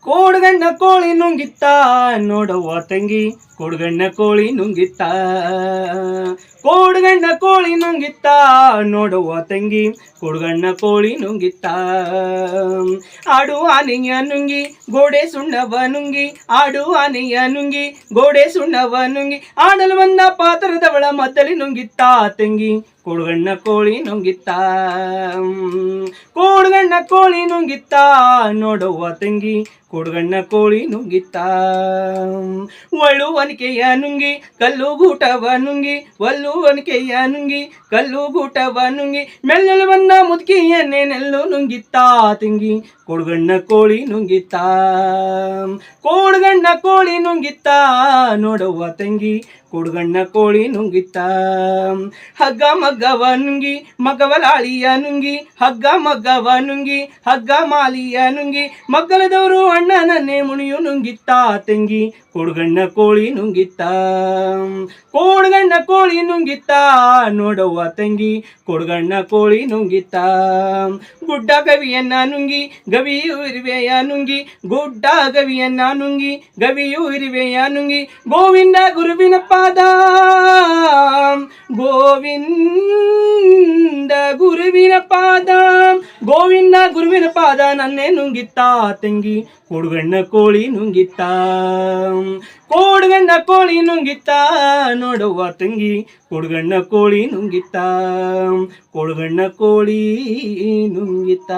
ಕೋಡ್ಗಣ್ಣ ಕೋಳಿ ನುಂಗಿತ್ತ ನೋಡವ್ವ ತಂಗಿ ಕೋಡ್ಗಣ್ಣ ಕೋಳಿ ನುಂಗಿತ್ತ ಕೋಡ್ಗಣ್ಣ ಕೋಳಿ ನುಂಗಿತ್ತ ನೋಡವ್ವ ತಂಗಿ ಕೋಡ್ಗಣ್ಣ ಕೋಳಿ ನುಂಗಿತ್ತ ಆಡು ಆನೆಯ ನುಂಗಿ ಗೋಡೆ ಸುಣ್ಣವ ನುಂಗಿ ಆಡು ಆನೆಯ ನುಂಗಿ ಗೋಡೆ ಸುಣ್ಣವ ನುಂಗಿ ಆಡಲು ಬಂದ ಪಾತ್ರದವಳ ಮದ್ದಲಿ ನುಂಗಿತ್ತ ತಂಗಿ ಕೋಡ್ಗಣ್ಣ ಕೋಳಿ ನುಂಗಿತ್ತ ಕೋಡ್ಗಣ್ಣ ಕೋಳಿ ನುಂಗಿತ್ತ ನೋಡವ್ವ ತಂಗಿ ಕೋಡ್ಗಣ್ಣ ಕೋಳಿ ನುಂಗಿತ್ತ ಒಳ್ಳುವನಿಕೆಯ ನುಂಗಿ ಕಲ್ಲು ಗೂಟವ ನುಂಗಿ ಒಲ್ಲುವನಿಕೆಯ ನುಂಗಿ ಕಲ್ಲು ಗೂಟವ ನುಂಗಿ ಮೆಲ್ಲಲು ಬಂದ ಮುದುಕಿಯನ್ನೇ ನೆಲ್ಲು ನುಂಗಿತ್ತ ತಂಗಿ ಕೋಡ್ಗಣ್ಣ ಕೋಳಿ ನುಂಗಿತ್ತ ಕೋಡ್ಗಣ್ಣ ಕೋಳಿ ನುಂಗಿತ್ತ ನೋಡವ್ವ ತಂಗಿ ಕೋಡ್ಗಣ್ಣ ಕೋಳಿ ನುಂಗಿತ್ತ ಹಗ್ಗ ಮಗ್ಗವ ನುಂಗಿ ಮಗವಲಾಳಿಯ ನುಂಗಿ ಹಗ್ಗ ಮಗ್ಗವ ನುಂಗಿ ಹಗ್ಗ ಮಾಲಿಯ ನುಂಗಿ ಮಗ್ಗಲದವರು ಅಣ್ಣನನ್ನೇ ಮುಣಿಯು ನುಂಗಿತ್ತ ತಂಗಿ ಕೋಡ್ಗಣ್ಣ ಕೋಳಿ ನುಂಗಿತ್ತ ಕೋಡ್ಗಣ್ಣ ಕೋಳಿ ನುಂಗಿತ್ತ ನೋಡವ್ವ ತಂಗಿ ಕೋಡ್ಗಣ್ಣ ಕೋಳಿ ನುಂಗಿತ್ತ ಗುಡ್ಡ ಗವಿಯನ್ನ ನುಂಗಿ ಗವಿಯು ಇರುವೆಯ ನುಂಗಿ ಗುಡ್ಡ ಗವಿಯನ್ನ ನುಂಗಿ ಗವಿಯು ಇರುವೆಯ ನುಂಗಿ ಗೋವಿಂದ ಗುರುವಿನ ಪಾದ ಗೋವಿಂದ ಗುರುವಿನ ಪಾದ ಗೋವಿಂದ ಗುರುವಿನ ಪಾದ ನನ್ನೇ ನುಂಗಿತ್ತ ತಂಗಿ ಕೋಡ್ಗಣ್ಣ ಕೋಳಿ ನುಂಗಿತ್ತ ಕೋಡ್ಗಣ್ಣ ಕೋಳಿ ನುಂಗಿತ್ತ ನೋಡವ್ವ ತಂಗಿ ಕೋಡ್ಗಣ್ಣ ಕೋಳಿ ನುಂಗಿತ್ತ ಕೋಡ್ಗಣ್ಣ ಕೋಳಿ ನುಂಗಿತ್ತ